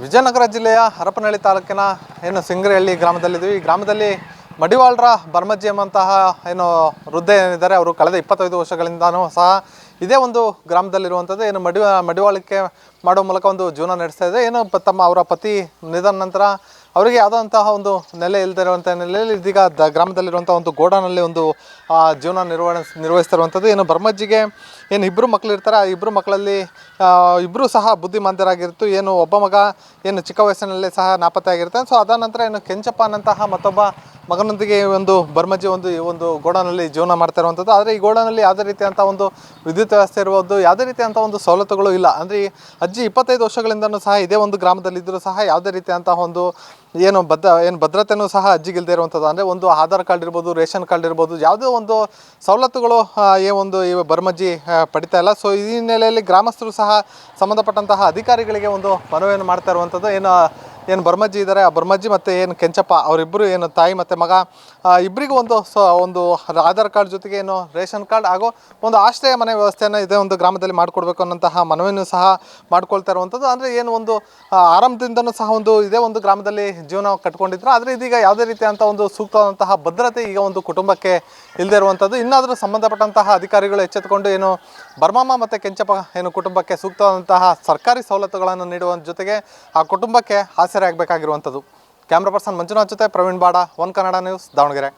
ವಿಜಯನಗರ ಜಿಲ್ಲೆಯ ಹರಪನಹಳ್ಳಿ ತಾಲೂಕಿನ ಏನು ಸಿಂಗರಹಳ್ಳಿ ಗ್ರಾಮದಲ್ಲಿದ್ದೀವಿ. ಈ ಗ್ರಾಮದಲ್ಲಿ ಮಡಿವಾಳರ ಭರ್ಮಜ್ಜಿ ಎಂಬಂತಹ ಏನು ವೃದ್ಧೆ ಏನಿದ್ದಾರೆ, ಅವರು ಕಳೆದ 25 ವರ್ಷಗಳಿಂದನೂ ಸಹ ಇದೇ ಒಂದು ಗ್ರಾಮದಲ್ಲಿರುವಂಥದ್ದು ಏನು ಮಡಿವಾಳಿಕೆ ಮಾಡೋ ಮೂಲಕ ಒಂದು ಜೀವನ ನಡೆಸ್ತಾ ಇದೆ. ಏನು ಅವರ ಪತಿ ನಿಧನ ನಂತರ ಅವರಿಗೆ ಯಾವುದಂತಹ ಒಂದು ನೆಲೆ ಇಲ್ಲದಿರುವಂಥ ನೆಲೆಯಲ್ಲಿ ಇದೀಗ ಗ್ರಾಮದಲ್ಲಿರುವಂಥ ಒಂದು ಗೋಡಾನಲ್ಲಿ ಒಂದು ಜೀವನ ನಿರ್ವಹಿಸ್ತಿರುವಂಥದ್ದು. ಏನು ಭರ್ಮಜ್ಜಿಗೆ ಏನು ಇಬ್ಬರು ಮಕ್ಕಳು ಇರ್ತಾರೆ, ಆ ಇಬ್ಬರು ಮಕ್ಕಳಲ್ಲಿ ಇಬ್ಬರು ಸಹ ಬುದ್ಧಿಮಾಂದ್ಯರಾಗಿರ್ತು. ಏನು ಒಬ್ಬ ಮಗ ಏನು ಚಿಕ್ಕ ವಯಸ್ಸಿನಲ್ಲೇ ಸಹ ನಾಪತ್ತೆ ಆಗಿರ್ತಾನೆ. ಸೊ ಅದಾದ ನಂತರ ಏನು ಕೆಂಚಪ್ಪ ಅನ್ನಂತಹ ಮತ್ತೊಬ್ಬ ಮಗನೊಂದಿಗೆ ಒಂದು ಭರ್ಮಜ್ಜಿ ಒಂದು ಗೋಡಾನಲ್ಲಿ ಜೀವನ ಮಾಡ್ತಾ ಇರುವಂಥದ್ದು. ಆದರೆ ಈ ಗೋಡಾನಲ್ಲಿ ಯಾವುದೇ ರೀತಿಯಂಥ ಒಂದು ವಿದ್ಯುತ್ ವ್ಯವಸ್ಥೆ ಇರ್ಬೋದು, ಯಾವುದೇ ರೀತಿಯಂಥ ಒಂದು ಸವಲತ್ತುಗಳು ಇಲ್ಲ. ಅಂದರೆ ಈ ಅಜ್ಜಿ 25 ವರ್ಷಗಳಿಂದನೂ ಸಹ ಇದೇ ಒಂದು ಗ್ರಾಮದಲ್ಲಿದ್ದರೂ ಸಹ ಯಾವುದೇ ರೀತಿಯಂತಹ ಒಂದು ಭದ್ರತೆಯೂ ಸಹ ಅಜ್ಜಿಗಿಲ್ಲದೆ ಇರುವಂಥದ್ದು. ಅಂದರೆ ಒಂದು ಆಧಾರ್ ಕಾರ್ಡ್ ಇರ್ಬೋದು, ರೇಷನ್ ಕಾರ್ಡ್ ಇರ್ಬೋದು, ಯಾವುದೇ ಒಂದು ಸವಲತ್ತುಗಳು ಈ ಭರ್ಮಜ್ಜಿ ಪಡಿತಾ ಇಲ್ಲ. ಸೊ ಈ ಹಿನ್ನೆಲೆಯಲ್ಲಿ ಗ್ರಾಮಸ್ಥರು ಸಹ ಸಂಬಂಧಪಟ್ಟಂತಹ ಅಧಿಕಾರಿಗಳಿಗೆ ಒಂದು ಮನವಿಯನ್ನು ಮಾಡ್ತಾ ಇರುವಂಥದ್ದು. ಏನು ಭರ್ಮಜ್ಜಿ ಇದ್ದಾರೆ, ಆ ಭರ್ಮಜ್ಜಿ ಮತ್ತು ಏನು ಕೆಂಚಪ್ಪ ಅವರಿಬ್ಬರು ಏನು ತಾಯಿ ಮತ್ತು ಮಗ ಇಬ್ಬರಿಗೂ ಒಂದು ಆಧಾರ್ ಕಾರ್ಡ್ ಜೊತೆಗೆ ಏನು ರೇಷನ್ ಕಾರ್ಡ್ ಹಾಗೂ ಒಂದು ಆಶ್ರಯ ಮನೆ ವ್ಯವಸ್ಥೆಯನ್ನು ಇದೇ ಒಂದು ಗ್ರಾಮದಲ್ಲಿ ಮಾಡಿಕೊಡ್ಬೇಕು ಅನ್ನೋಂತಹ ಮನವಿಯನ್ನು ಸಹ ಮಾಡ್ಕೊಳ್ತಾ ಇರುವಂಥದ್ದು. ಅಂದರೆ ಏನು ಒಂದು ಆರಂಭದಿಂದನೂ ಸಹ ಇದೇ ಒಂದು ಗ್ರಾಮದಲ್ಲಿ ಜೀವನ ಕಟ್ಕೊಂಡಿದ್ರು. ಆದರೆ ಇದೀಗ ಯಾವುದೇ ರೀತಿಯಂಥ ಒಂದು ಸೂಕ್ತವಾದಂತಹ ಭದ್ರತೆ ಈಗ ಒಂದು ಕುಟುಂಬಕ್ಕೆ ಇಲ್ಲದೆ ಇರುವಂಥದ್ದು. ಇನ್ನಾದರೂ ಸಂಬಂಧಪಟ್ಟಂತಹ ಅಧಿಕಾರಿಗಳು ಎಚ್ಚೆತ್ತುಕೊಂಡು ಏನು ಭರ್ಮಮ್ಮ ಮತ್ತು ಕೆಂಚಪ್ಪ ಏನು ಕುಟುಂಬಕ್ಕೆ ಸೂಕ್ತವಾದಂತಹ ಸರ್ಕಾರಿ ಸವಲತ್ತುಗಳನ್ನು ನೀಡುವ ಜೊತೆಗೆ ಆ ಕುಟುಂಬಕ್ಕೆ ಆಸರೆ ಆಗಬೇಕಾಗಿರುವಂಥದ್ದು. ಕ್ಯಾಮ್ರಾ ಪರ್ಸನ್ ಮಂಜುನಾಥ್ ಜೊತೆ ಪ್ರವೀಣ್ ಬಾಡ, ಒನ್ ಕನ್ನಡ ನ್ಯೂಸ್, ದಾವಣಗೆರೆ.